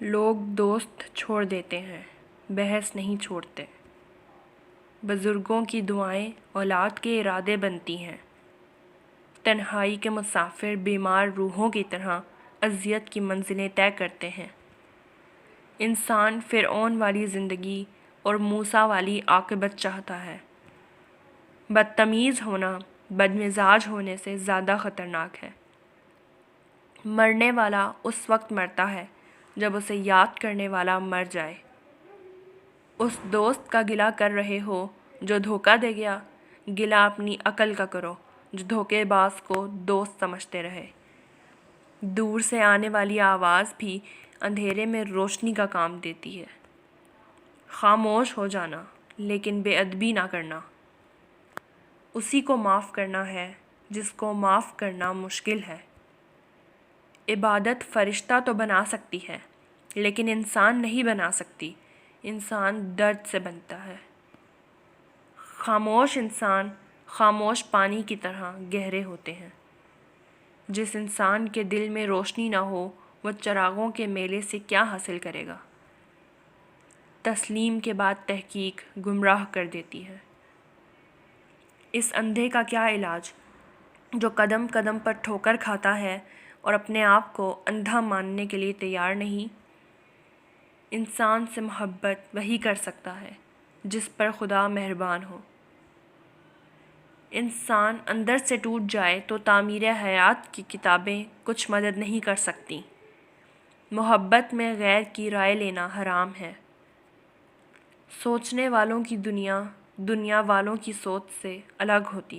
لوگ دوست چھوڑ دیتے ہیں، بحث نہیں چھوڑتے۔ بزرگوں کی دعائیں اولاد کے ارادے بنتی ہیں۔ تنہائی کے مسافر بیمار روحوں کی طرح اذیت کی منزلیں طے کرتے ہیں۔ انسان فرعون والی زندگی اور موسیٰ والی عاقبت چاہتا ہے۔ بدتمیز ہونا بدمزاج ہونے سے زیادہ خطرناک ہے۔ مرنے والا اس وقت مرتا ہے جب اسے یاد کرنے والا مر جائے۔ اس دوست کا گلہ کر رہے ہو جو دھوکہ دے گیا، گلہ اپنی عقل کا کرو جو دھوکے باز کو دوست سمجھتے رہے۔ دور سے آنے والی آواز بھی اندھیرے میں روشنی کا کام دیتی ہے۔ خاموش ہو جانا لیکن بے ادبی نہ کرنا۔ اسی کو معاف کرنا ہے جس کو معاف کرنا مشکل ہے۔ عبادت فرشتہ تو بنا سکتی ہے لیکن انسان نہیں بنا سکتی۔ انسان درد سے بنتا ہے۔ خاموش انسان خاموش پانی کی طرح گہرے ہوتے ہیں۔ جس انسان کے دل میں روشنی نہ ہو وہ چراغوں کے میلے سے کیا حاصل کرے گا؟ تسلیم کے بعد تحقیق گمراہ کر دیتی ہے۔ اس اندھے کا کیا علاج جو قدم قدم پر ٹھوکر کھاتا ہے اور اپنے آپ کو اندھا ماننے کے لیے تیار نہیں؟ انسان سے محبت وہی کر سکتا ہے جس پر خدا مہربان ہو۔ انسان اندر سے ٹوٹ جائے تو تعمیر حیات کی کتابیں کچھ مدد نہیں کر سکتیں۔ محبت میں غیر کی رائے لینا حرام ہے۔ سوچنے والوں کی دنیا دنیا والوں کی سوچ سے الگ ہوتی ہے۔